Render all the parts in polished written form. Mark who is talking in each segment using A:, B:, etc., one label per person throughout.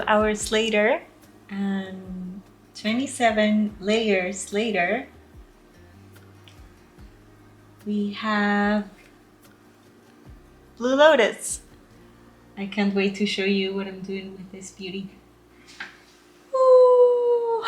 A: hours later and 27 layers later, we have Blue Lotus. I can't wait to show you what I'm doing with this beauty. Woo!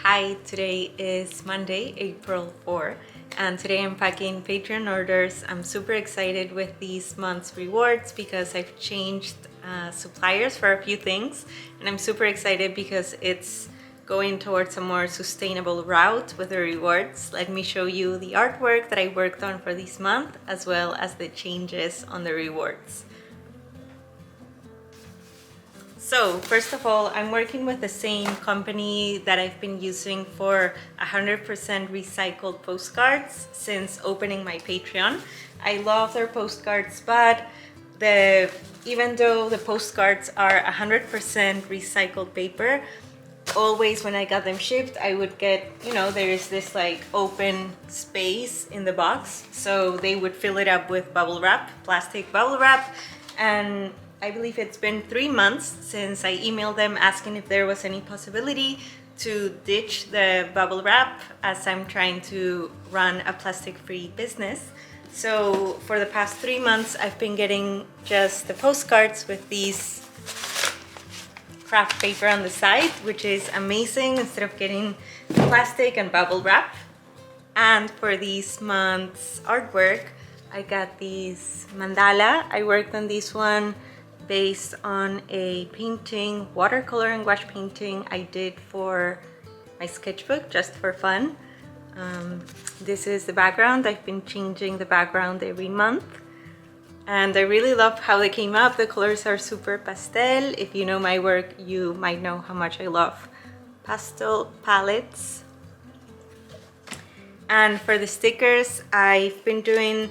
A: Hi, today is Monday, April 4, and today I'm packing Patreon orders. I'm super excited with these month's rewards because I've changed suppliers for a few things, and I'm super excited because it's going towards a more sustainable route with the rewards. Let me show you the artwork that I worked on for this month, as well as the changes on the rewards. So first of all, I'm working with the same company that I've been using for 100% recycled postcards since opening my Patreon. I love their postcards, but even though the postcards are 100% recycled paper, always when I got them shipped, I would get, there is this like open space in the box. So they would fill it up with bubble wrap, plastic bubble wrap, and I believe it's been 3 months since I emailed them asking if there was any possibility to ditch the bubble wrap, as I'm trying to run a plastic-free business. So for the past 3 months, I've been getting just the postcards with these craft paper on the side, which is amazing instead of getting plastic and bubble wrap. And for this month's artwork, I got these mandala. I worked on this one based on a painting, watercolor and gouache painting I did for my sketchbook just for fun. This is the background. I've been changing the background every month, and I really love how they came up. The colors are super pastel. If you know my work, you might know how much I love pastel palettes. And for the stickers, I've been doing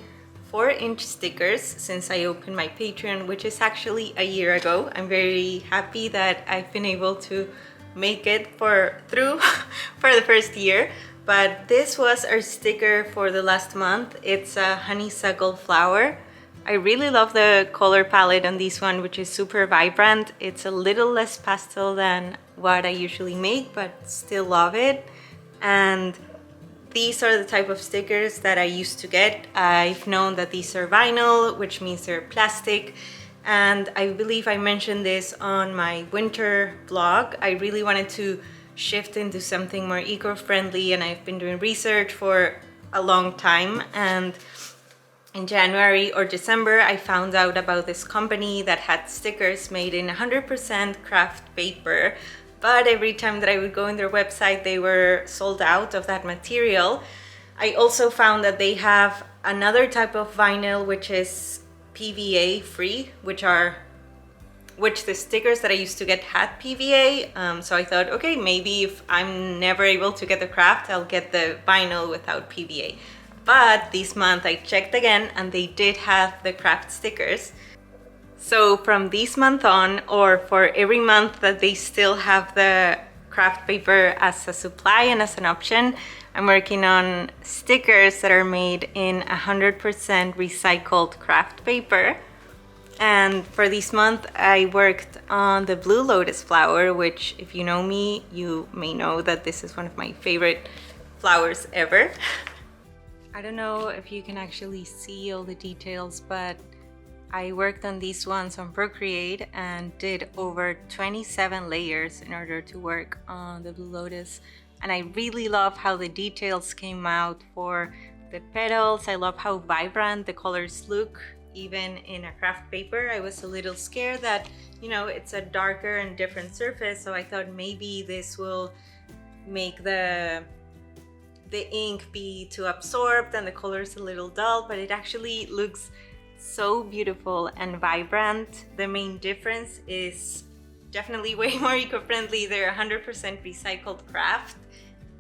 A: 4-inch stickers since I opened my Patreon, which is actually a year ago. I'm very happy that I've been able to make it through for the first year. But this was our sticker for the last month. It's a honeysuckle flower. I really love the color palette on this one, which is super vibrant. It's a little less pastel than what I usually make, but still love it. And these are the type of stickers that I used to get. I've known that these are vinyl, which means they're plastic. And I believe I mentioned this on my winter vlog. I really wanted to shift into something more eco-friendly, and I've been doing research for a long time. And in January or December, I found out about this company that had stickers made in 100% craft paper. But every time that I would go on their website, they were sold out of that material. I also found that they have another type of vinyl, which is PVA free, which the stickers that I used to get had PVA. So I thought, okay, maybe if I'm never able to get the craft, I'll get the vinyl without PVA. But this month I checked again, and they did have the craft stickers. So from this month on, or for every month that they still have the craft paper as a supply and as an option, I'm working on stickers that are made in 100% recycled craft paper. And for this month, I worked on the Blue Lotus flower, which if you know me, you may know that this is one of my favorite flowers ever. I don't know if you can actually see all the details, but I worked on these ones on Procreate and did over 27 layers in order to work on the Blue Lotus. And I really love how the details came out for the petals. I love how vibrant the colors look, even in a craft paper. I was a little scared that, it's a darker and different surface. So I thought maybe this will make the the ink be too absorbed and the color's a little dull, but it actually looks so beautiful and vibrant. The main difference is definitely way more eco-friendly. They're 100% recycled craft.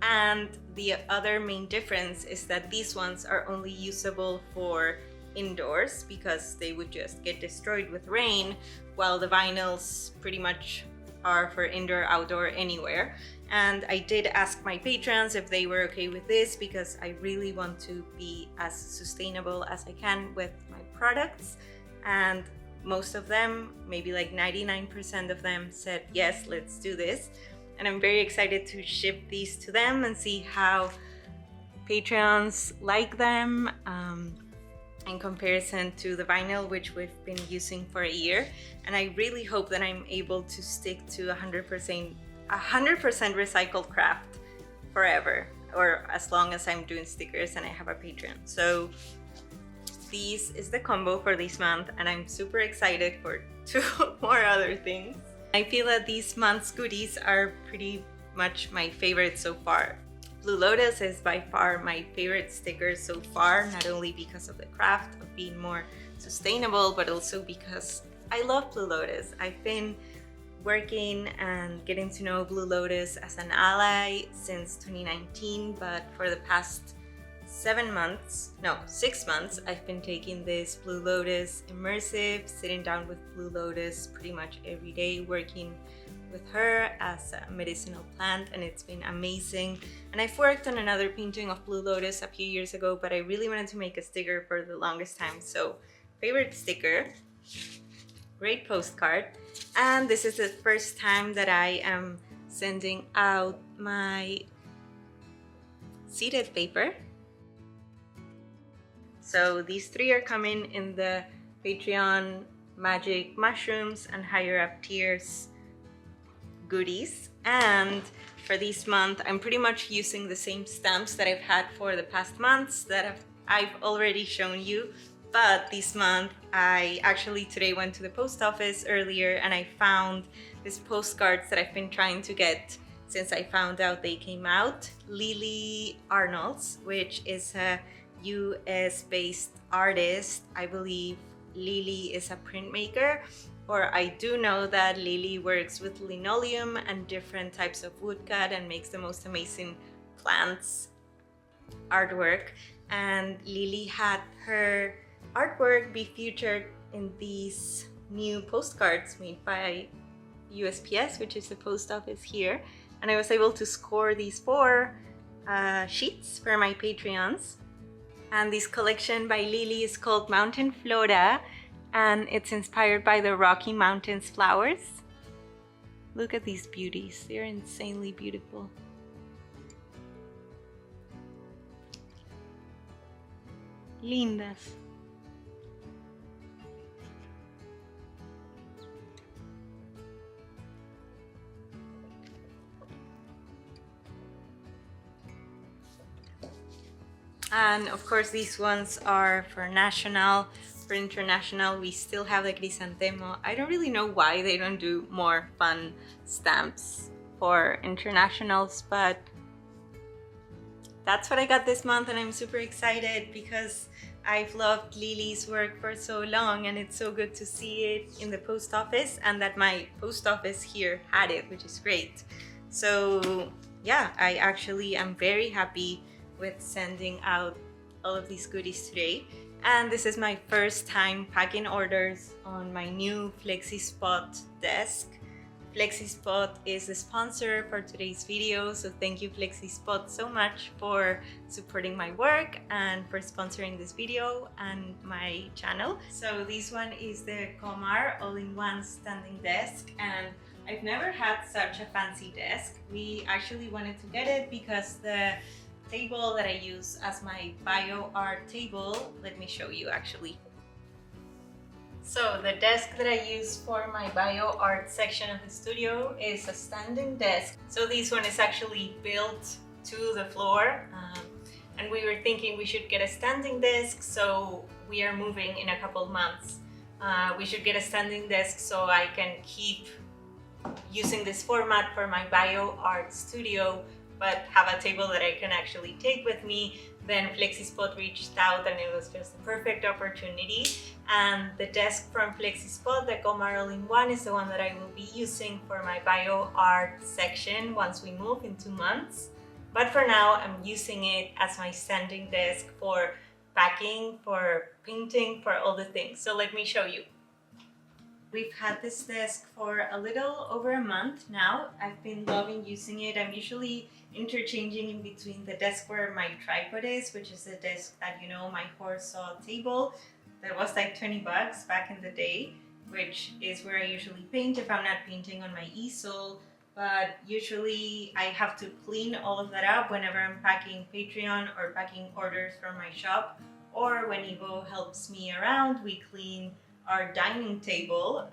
A: And the other main difference is that these ones are only usable for indoors because they would just get destroyed with rain, while the vinyls pretty much are for indoor, outdoor, anywhere. And I did ask my patrons if they were okay with this because I really want to be as sustainable as I can with my products. And most of them, maybe like 99% of them, said yes, let's do this. And I'm very excited to ship these to them and see how patrons like them in comparison to the vinyl, which we've been using for a year. And I really hope that I'm able to stick to 100% recycled craft forever, or as long as I'm doing stickers and I have a Patreon. So this is the combo for this month, and I'm super excited for 2 more other things. I feel that these month's goodies are pretty much my favorite so far. Blue Lotus is by far my favorite sticker so far, not only because of the craft of being more sustainable, but also because I love Blue Lotus. I've been working and getting to know Blue Lotus as an ally since 2019, but for the past 6 months, I've been taking this Blue Lotus immersive, sitting down with Blue Lotus pretty much every day, working with her as a medicinal plant, and it's been amazing. And I've worked on another painting of Blue Lotus a few years ago, but I really wanted to make a sticker for the longest time. So favorite sticker, great postcard, and this is the first time that I am sending out my seeded paper. So these 3 are coming in the Patreon Magic Mushrooms and higher up tiers goodies. And for this month, I'm pretty much using the same stamps that I've had for the past months that I've already shown you. But this month, I actually today went to the post office earlier and I found these postcards that I've been trying to get since I found out they came out. Lily Arnold's, which is a US-based artist. I believe Lily is a printmaker, or I do know that Lily works with linoleum and different types of woodcut and makes the most amazing plants artwork. And Lily had her artwork be featured in these new postcards made by USPS, which is the post office here. And I was able to score these 4 sheets for my Patreons. And this collection by Lily is called Mountain Flora, and it's inspired by the Rocky Mountains flowers. Look at these beauties, they're insanely beautiful. Lindas. And of course these ones are for national. For international, we still have the Crisantemo. I don't really know why they don't do more fun stamps for internationals, but that's what I got this month, and I'm super excited because I've loved Lily's work for so long, and it's so good to see it in the post office and that my post office here had it, which is great. So yeah, I actually am very happy with sending out all of these goodies today. And this is my first time packing orders on my new FlexiSpot desk. FlexiSpot is the sponsor for today's video, so thank you FlexiSpot so much for supporting my work and for sponsoring this video and my channel. So this one is the Comar all-in-one standing desk, and I've never had such a fancy desk. We actually wanted to get it because the table that I use as my bio art table, let me show you actually. So the desk that I use for my bio art section of the studio is a standing desk. So this one is actually built to the floor, and we were thinking we should get a standing desk, so we are moving in a couple months. We should get a standing desk so I can keep using this format for my bio art studio but have a table that I can actually take with me. Then FlexiSpot reached out and it was just a perfect opportunity. And the desk from FlexiSpot, the Comar All-in-One, is the one that I will be using for my bio art section once we move in 2 months. But for now, I'm using it as my standing desk for packing, for painting, for all the things. So let me show you. We've had this desk for a little over a month now. I've been loving using it. I'm usually interchanging in between the desk where my tripod is, which is the desk that, you know, my horse saw table that was like 20 bucks back in the day, which is where I usually paint if I'm not painting on my easel. But usually I have to clean all of that up whenever I'm packing Patreon or packing orders from my shop, or when Ivo helps me around, we clean our dining table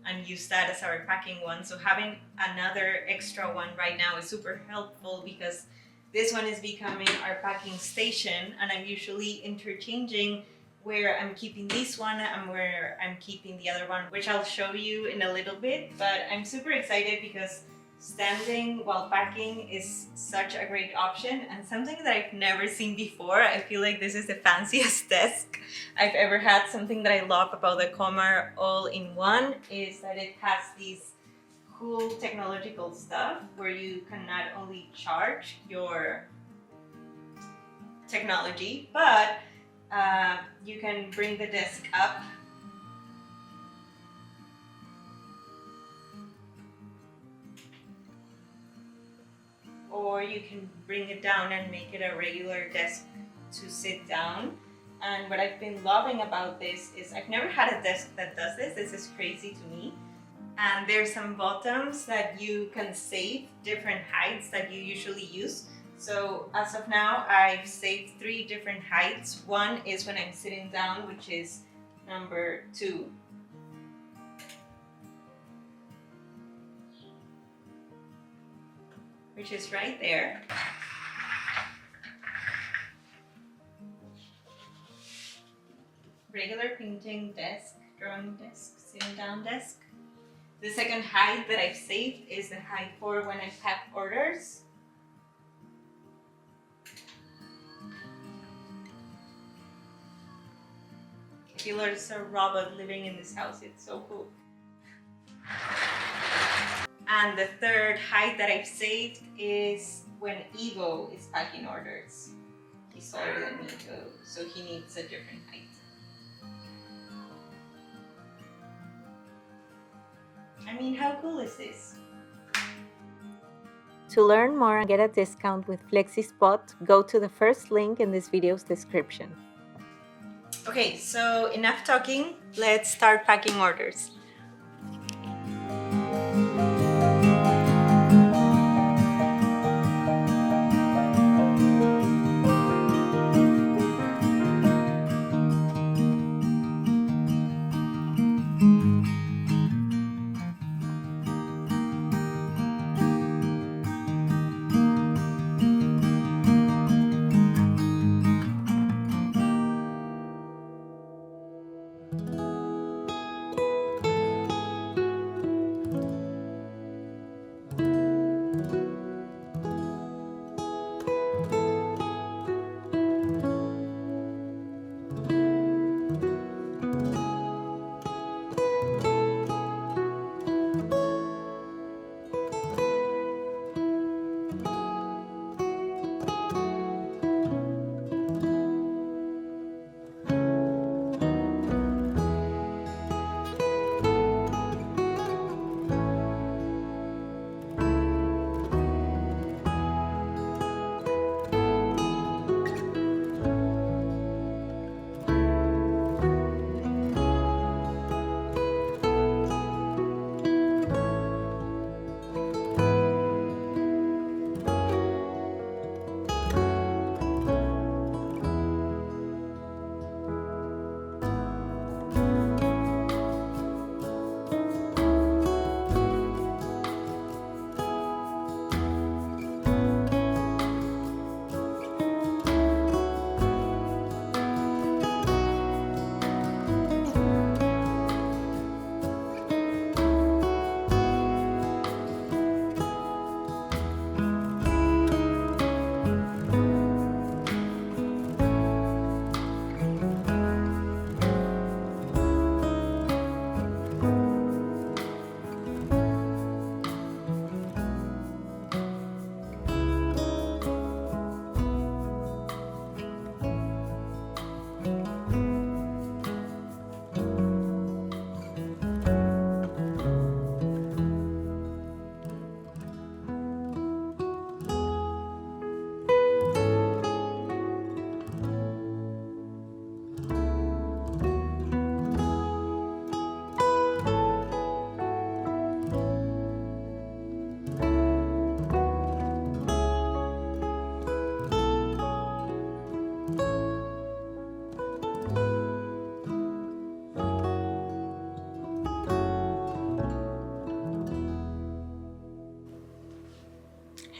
A: and use that as our packing one. So having another extra one right now is super helpful because this one is becoming our packing station, and I'm usually interchanging where I'm keeping this one and where I'm keeping the other one, which I'll show you in a little bit. But I'm super excited because standing while packing is such a great option and something that I've never seen before. I feel like this is the fanciest desk I've ever had. Something that I love about the Comar All-in-One is that it has these cool technological stuff where you can not only charge your technology, but you can bring the desk up or you can bring it down and make it a regular desk to sit down. And what I've been loving about this is I've never had a desk that does this. This is crazy to me. And there's some buttons that you can save different heights that you usually use. So as of now, I've saved 3 different heights. One is when I'm sitting down, which is number 2. Which is right there. Regular painting desk, drawing desk, sitting down desk. The second height that I've saved is the height for when I pack orders. I feel like it's a robot living in this house. It's so cool. And the third height that I've saved is when Ivo is packing orders. He's taller than me, so he needs a different height. I mean, how cool is this? To learn more and get a discount with FlexiSpot, go to the first link in this video's description. Okay, so enough talking. Let's start packing orders.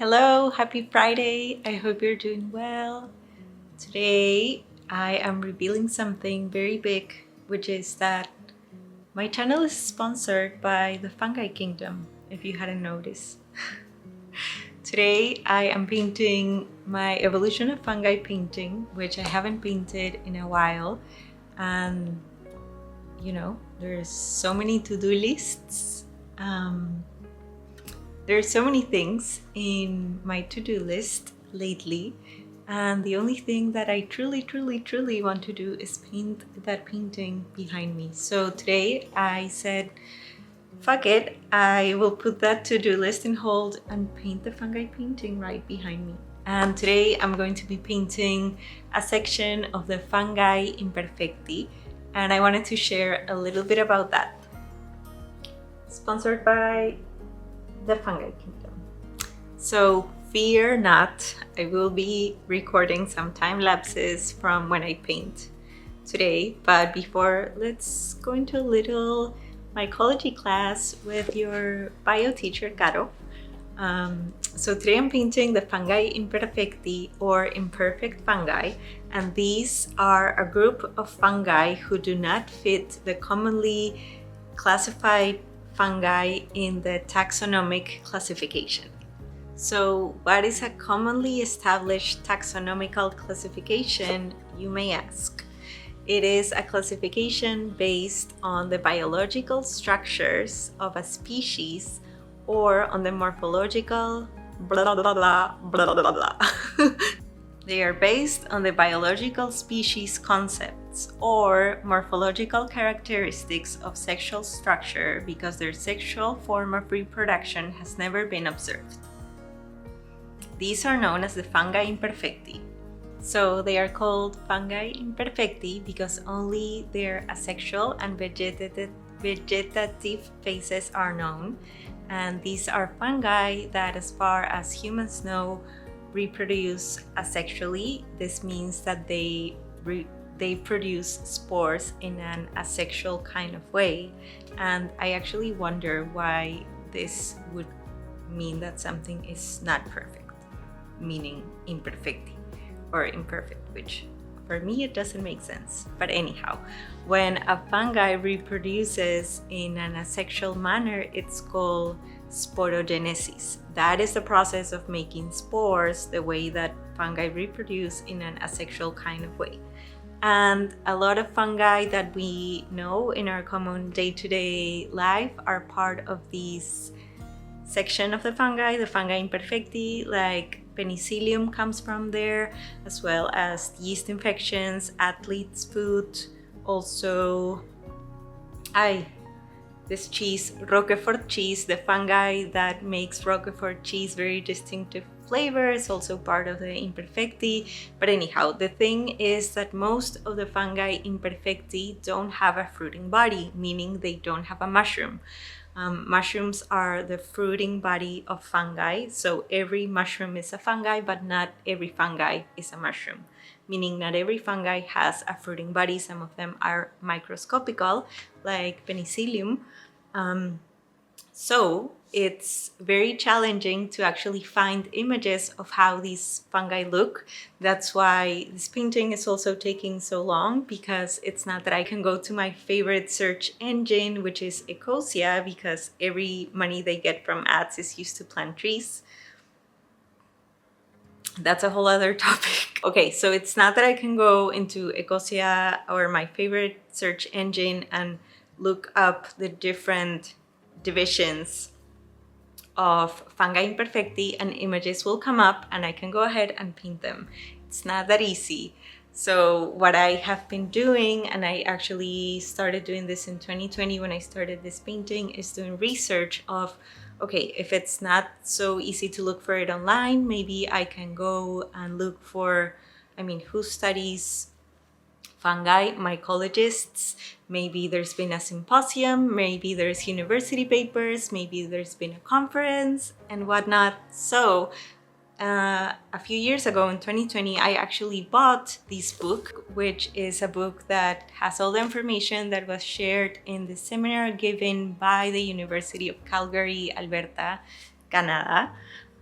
A: Hello, happy Friday. I hope you're doing well. Today I am revealing something very big, which is that my channel is sponsored by the Fungi Kingdom, if you hadn't noticed. Today I am painting my Evolution of Fungi painting, which I haven't painted in a while. And you know, there's so many to-do lists. There's so many things in my to-do list lately, and the only thing that I truly want to do is paint that painting behind me. So today I said, fuck it, I will put that to-do list in hold and paint the fungi painting right behind me. And today I'm going to be painting a section of the Fungi Imperfecti, and I wanted to share a little bit about that. Sponsored by the Fungi Kingdom. So fear not, I will be recording some time lapses from when I paint today. But before, let's go into a little mycology class with your bio teacher, Caro. So today I'm painting the Fungi Imperfecti, or imperfect fungi, and these are a group of fungi who do not fit the commonly classified fungi in the taxonomic classification. So what is a commonly established taxonomical classification, you may ask? It is a classification based on the biological structures of a species or on the morphological blah blah blah blah blah blah. They are based on the biological species concepts or morphological characteristics of sexual structure because their sexual form of reproduction has never been observed. These are known as the fungi imperfecti. So they are called fungi imperfecti because only their asexual and vegetative phases are known. And these are fungi that, as far as humans know, reproduce asexually. This means that they produce spores in an asexual kind of way. And I actually wonder why this would mean that something is not perfect, meaning imperfecti or imperfect, which for me it doesn't make sense. But anyhow, when a fungi reproduces in an asexual manner, it's called sporogenesis. That is the process of making spores the way that fungi reproduce in an asexual kind of way. And a lot of fungi that we know in our common day-to-day life are part of this section of the fungi imperfecti, like penicillium comes from there, as well as yeast infections, athlete's foot, also this cheese, Roquefort cheese, the fungi that makes Roquefort cheese very distinctive flavor, is also part of the imperfecti. But anyhow, the thing is that most of the fungi imperfecti don't have a fruiting body, meaning they don't have a mushroom. Mushrooms are the fruiting body of fungi, so every mushroom is a fungi, but not every fungi is a mushroom, meaning not every fungi has a fruiting body. Some of them are microscopical, like penicillium. So it's very challenging to actually find images of how these fungi look. That's why this painting is also taking so long, because it's not that I can go to my favorite search engine, which is Ecosia, because every money they get from ads is used to plant trees. That's a whole other topic. Okay, so it's not that I can go into Ecosia or my favorite search engine and look up the different divisions of fungi imperfecti and images will come up and I can go ahead and paint them. It's not that easy. So what I have been doing, and I actually started doing this in 2020 when I started this painting, is doing research of, okay, if it's not so easy to look for it online, maybe I can go and look for, who studies fungi, mycologists. Maybe there's been a symposium, maybe there's university papers, maybe there's been a conference and whatnot. So a few years ago in 2020, I actually bought this book, which is a book that has all the information that was shared in the seminar given by the University of Calgary, Alberta, Canada.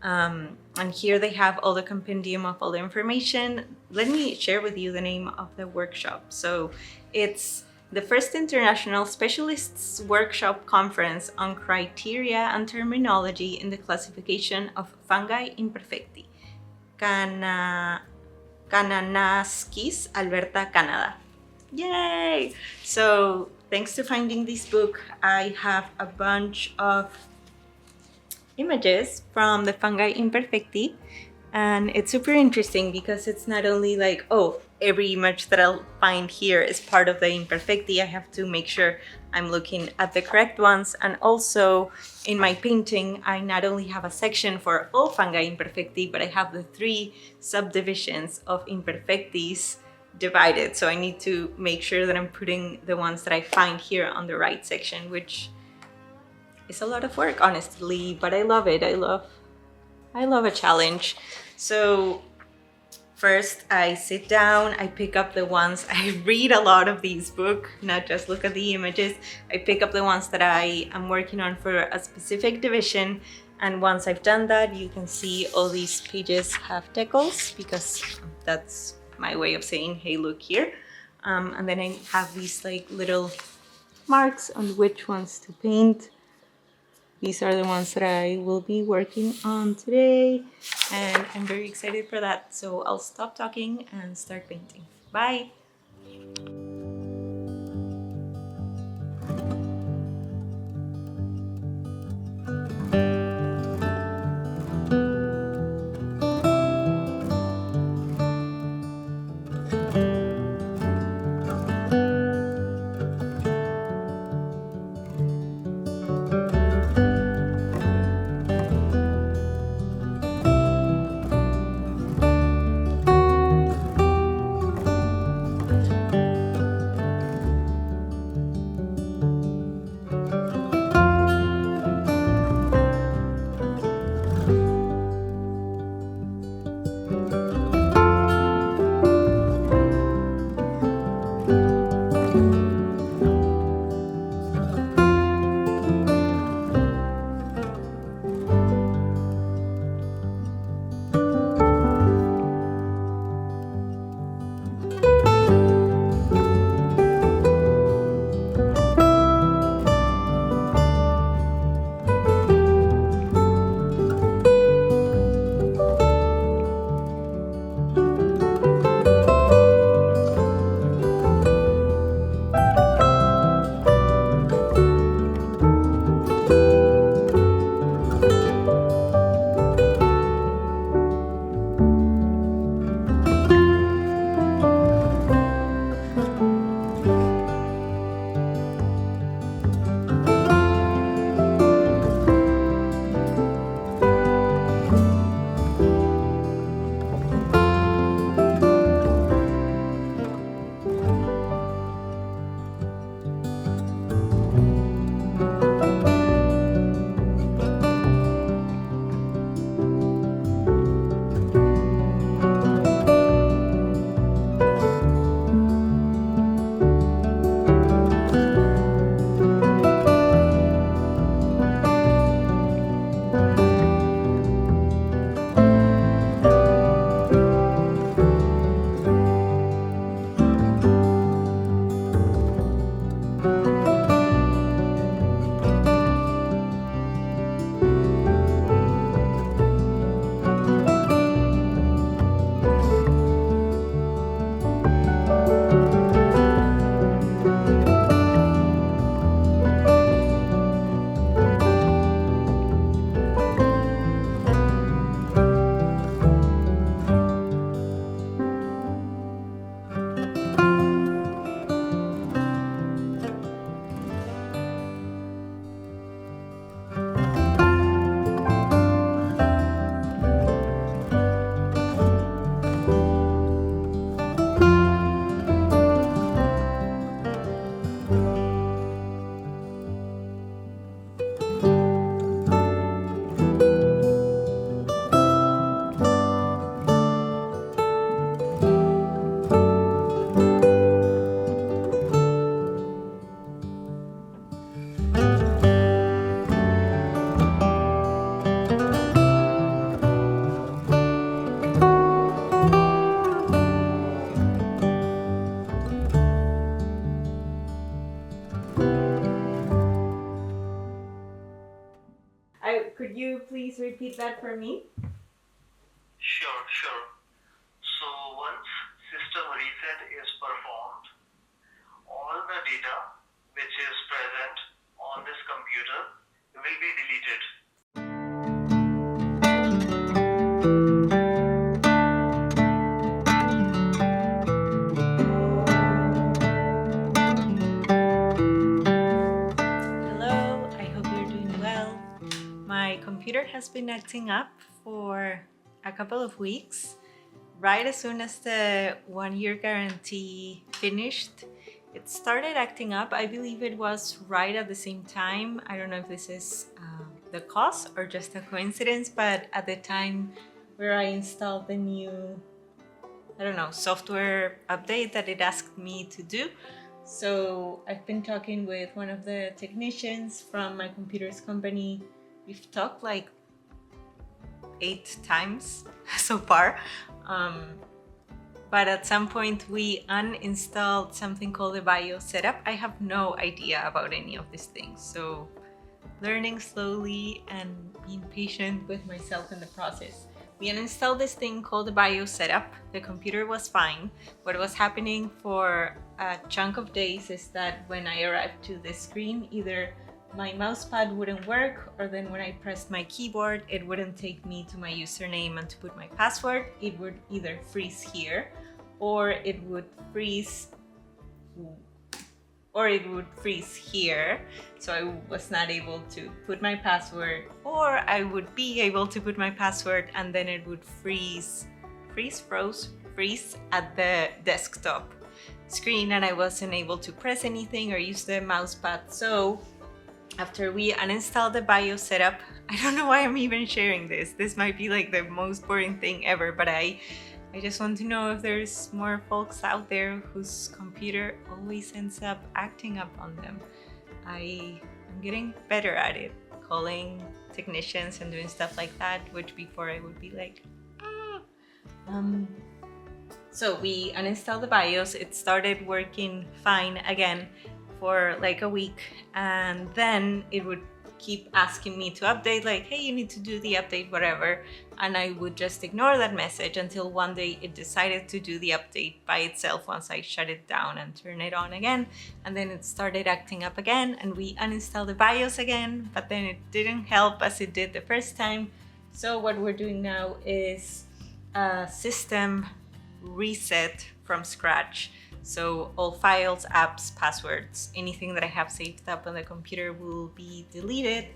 A: And here they have all the compendium of all the information. Let me share with you the name of the workshop. So it's the first International Specialists Workshop Conference on Criteria and Terminology in the Classification of Fungi Imperfecti. Kananaskis, Alberta, Canada. Yay! So thanks to finding this book, I have a bunch of images from the fungi imperfecti, and it's super interesting because it's not only like, oh, every image that I'll find here is part of the imperfecti. I have to make sure I'm looking at the correct ones, and also in my painting I not only have a section for all fungi imperfecti, but I have the 3 subdivisions of imperfectis divided, so I need to make sure that I'm putting the ones that I find here on the right section, which it's a lot of work, honestly, but I love it. I love a challenge. So first I sit down, I pick up the ones, I read a lot of these books, not just look at the images. I pick up the ones that I am working on for a specific division, and once I've done that, you can see all these pages have decals, because that's my way of saying, hey, look here. And then I have these like little marks on which ones to paint. These are the ones that I will be working on today, and I'm very excited for that. So I'll stop talking and start painting. Bye! could you please repeat that for me?
B: Sure, sure. So once system reset is performed, all the data which is present on this computer will be deleted.
A: Hello, I hope you're doing well. My computer has been acting up for a couple of weeks. Right as soon as the 1-year guarantee finished, it started acting up. I believe it was right at the same time. I don't know if this is the cause or just a coincidence, but at the time where I installed the new, I don't know, software update that it asked me to do. So I've been talking with one of the technicians from my computer's company. We've talked like 8 times so far. But at some point we uninstalled something called the BIOS setup. I have no idea about any of these things, so learning slowly and being patient with myself in the process. We uninstalled this thing called the BIOS setup. The computer was fine. What was happening for a chunk of days is that when I arrived to the screen, either my mousepad wouldn't work, or then when I pressed my keyboard, it wouldn't take me to my username and to put my password. It would either freeze here, or it would freeze here. So I was not able to put my password, or I would be able to put my password and then it would freeze at the desktop screen, and I wasn't able to press anything or use the mousepad. So after we uninstalled the BIOS setup, I don't know why I'm even sharing this. This might be like the most boring thing ever, but I just want to know if there's more folks out there whose computer always ends up acting up on them. I'm getting better at it, calling technicians and doing stuff like that, which before I would be like, So we uninstalled the BIOS. It started working fine again for like a week, and then it would keep asking me to update, like, hey, you need to do the update, whatever, and I would just ignore that message until one day it decided to do the update by itself once I shut it down and turn it on again, and then it started acting up again, and we uninstalled the BIOS again, but then it didn't help as it did the first time. So what we're doing now is a system reset from scratch. So all files, apps, passwords, anything that I have saved up on the computer will be deleted.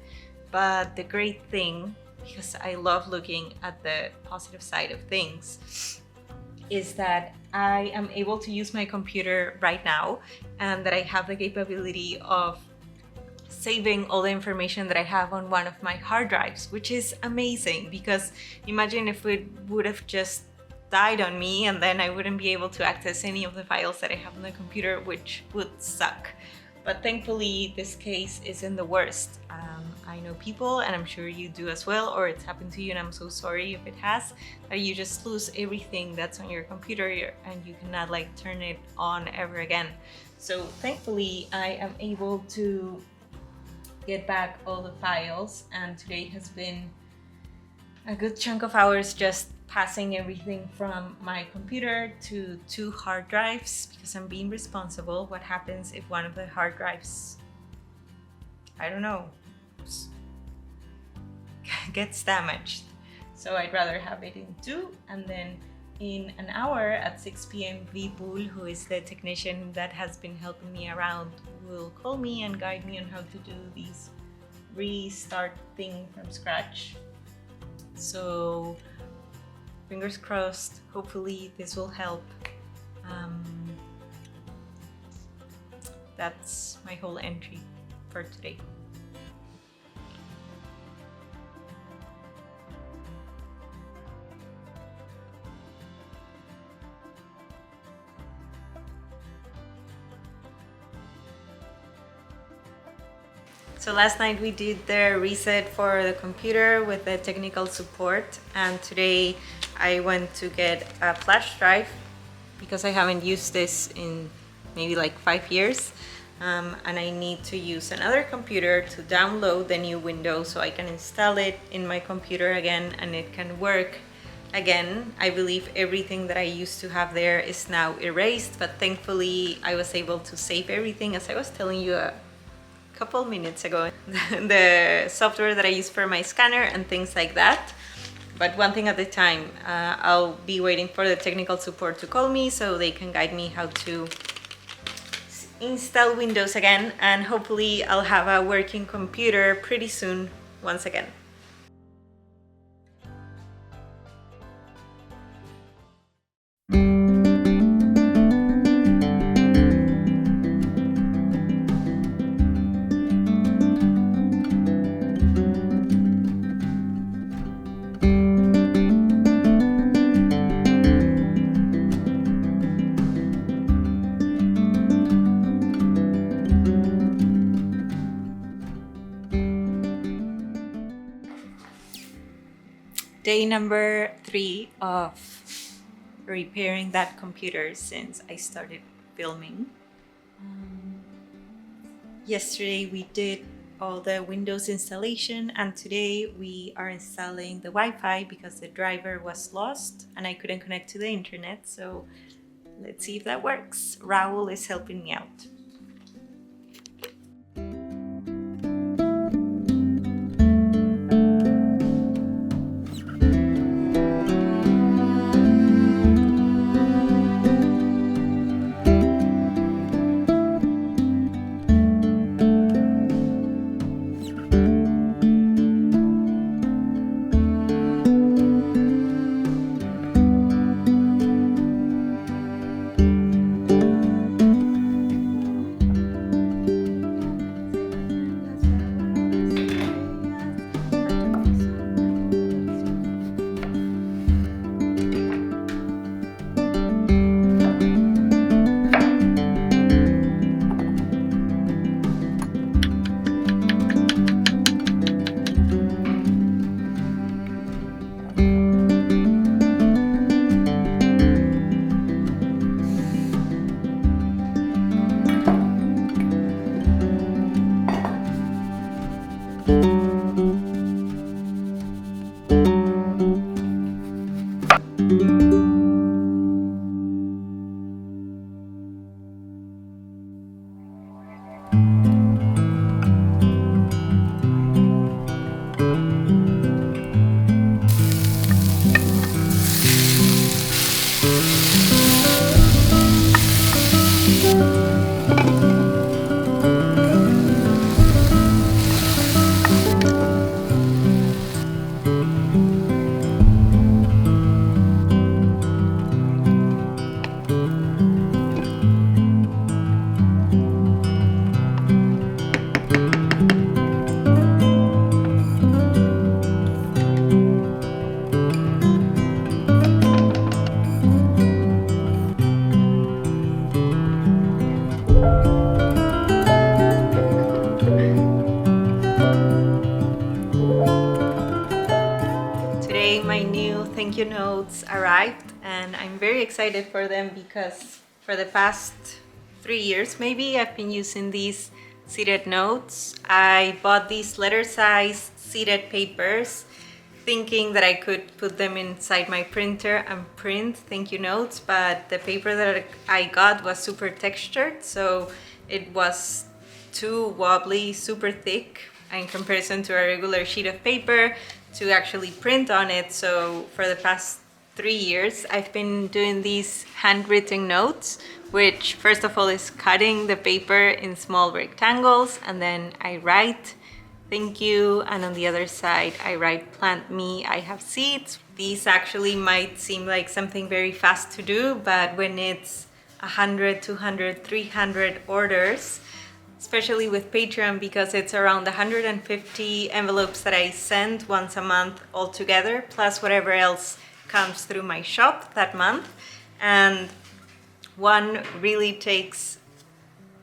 A: But the great thing, because I love looking at the positive side of things, is that I am able to use my computer right now, and that I have the capability of saving all the information that I have on one of my hard drives, which is amazing, because imagine if it would have just died on me and then I wouldn't be able to access any of the files that I have on the computer, which would suck. But thankfully this case isn't the worst. I know people, and I'm sure you do as well, or it's happened to you, and I'm so sorry if it has, that you just lose everything that's on your computer and you cannot like turn it on ever again. So thankfully I am able to get back all the files, and today has been a good chunk of hours just passing everything from my computer to 2 hard drives, because I'm being responsible. What happens if one of the hard drives, I don't know, gets damaged? So I'd rather have it in 2, and then in an hour at 6 p.m. Vipul, who is the technician that has been helping me around, will call me and guide me on how to do these restart thing from scratch. So fingers crossed, hopefully this will help. That's my whole entry for today. So last night we did the reset for the computer with the technical support, and today I went to get a flash drive because I haven't used this in maybe like 5 years. and I need to use another computer to download the new window so I can install it in my computer again and it can work again. I believe everything that I used to have there is now erased, but thankfully I was able to save everything, as I was telling you a couple minutes ago, the software that I use for my scanner and things like that. But one thing at a time. I'll be waiting for the technical support to call me so they can guide me how to install Windows again, and hopefully I'll have a working computer pretty soon once again. Day number 3 of repairing that computer since I started filming. Yesterday we did all the Windows installation, and today we are installing the Wi-Fi because the driver was lost and I couldn't connect to the internet, so let's see if that works. Raul is helping me out. Today my new thank you notes arrived and I'm very excited for them because for the past 3 years maybe I've been using these seated notes. I bought these letter size seated papers thinking that I could put them inside my printer and print thank you notes, but the paper that I got was super textured, so it was too wobbly, super thick in comparison to a regular sheet of paper to actually print on it. So for the past 3 years I've been doing these handwritten notes, which first of all is cutting the paper in small rectangles, and then I write thank you, and on the other side I write plant me, I have seeds. These actually might seem like something very fast to do, but when it's 100, 200, 300 orders, especially with Patreon, because it's around 150 envelopes that I send once a month altogether, plus whatever else comes through my shop that month. And one really takes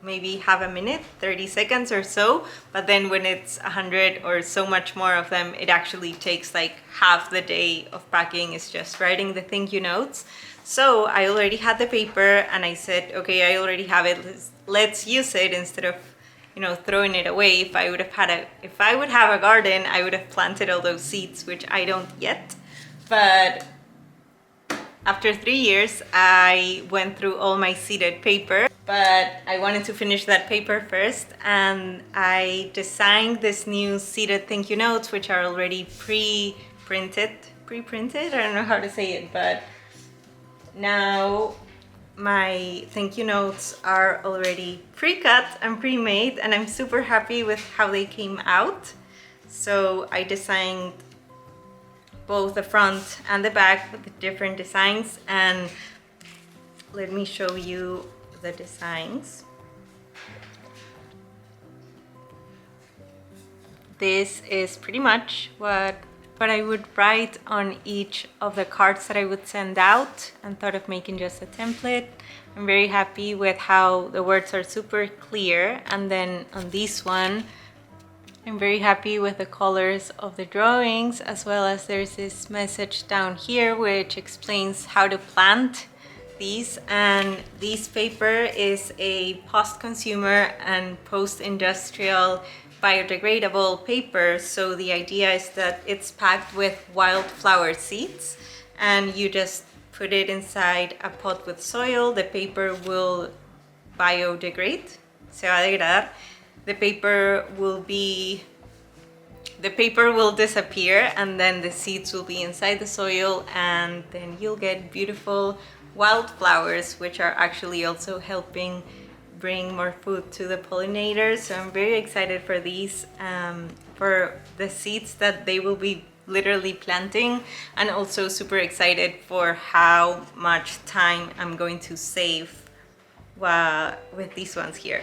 A: maybe half a minute, 30 seconds or so, but then when it's 100 or so much more of them, it actually takes like half the day of packing is just writing the thank you notes. So I already had the paper and I said, okay, I already have it, let's use it instead of, you know, throwing it away. If I would have a garden, I would have planted all those seeds, which I don't yet. But after 3 years, I went through all my seeded paper, but I wanted to finish that paper first, and I designed this new seeded thank you notes, which are already pre-printed, I don't know how to say it, but now my thank you notes are already pre-cut and pre-made, and I'm super happy with how they came out. So I designed both the front and the back with the different designs, and let me show you the designs. This is pretty much what I would write on each of the cards that I would send out, and thought of making just a template. I'm very happy with how the words are super clear, and then on this one I'm very happy with the colors of the drawings, as well as there's this message down here which explains how to plant these. And this paper is a post-consumer and post-industrial biodegradable paper. So the idea is that it's packed with wildflower seeds, and you just put it inside a pot with soil. The paper will biodegrade, se va a degradar. The paper will disappear, and then the seeds will be inside the soil, and then you'll get beautiful wildflowers, which are actually also helping bring more food to the pollinators. So I'm very excited for these, for the seeds that they will be literally planting, and also super excited for how much time I'm going to save with these ones here.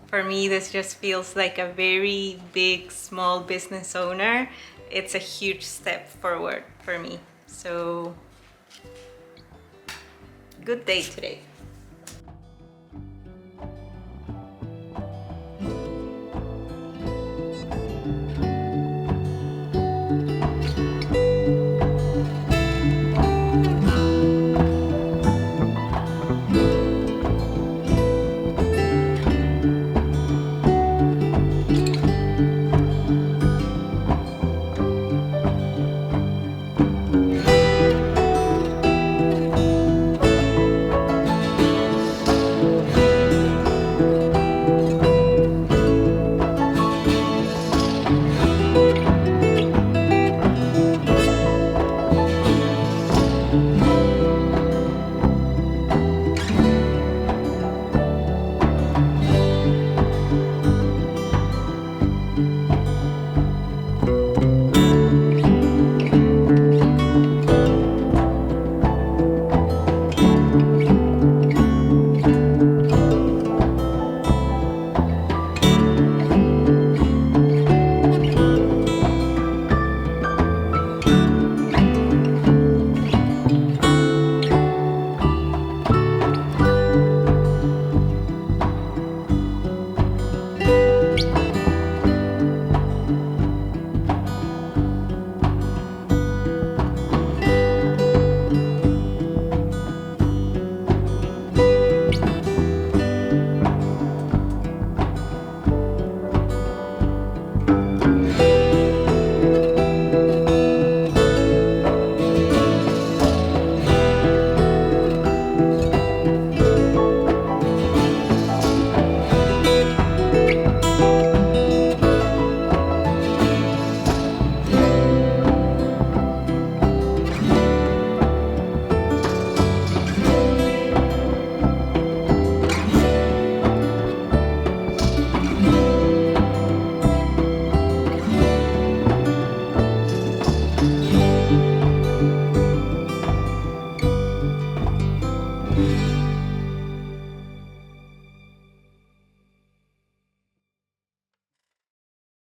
A: For me, this just feels like a very big small business owner. It's a huge step forward for me. So good day today.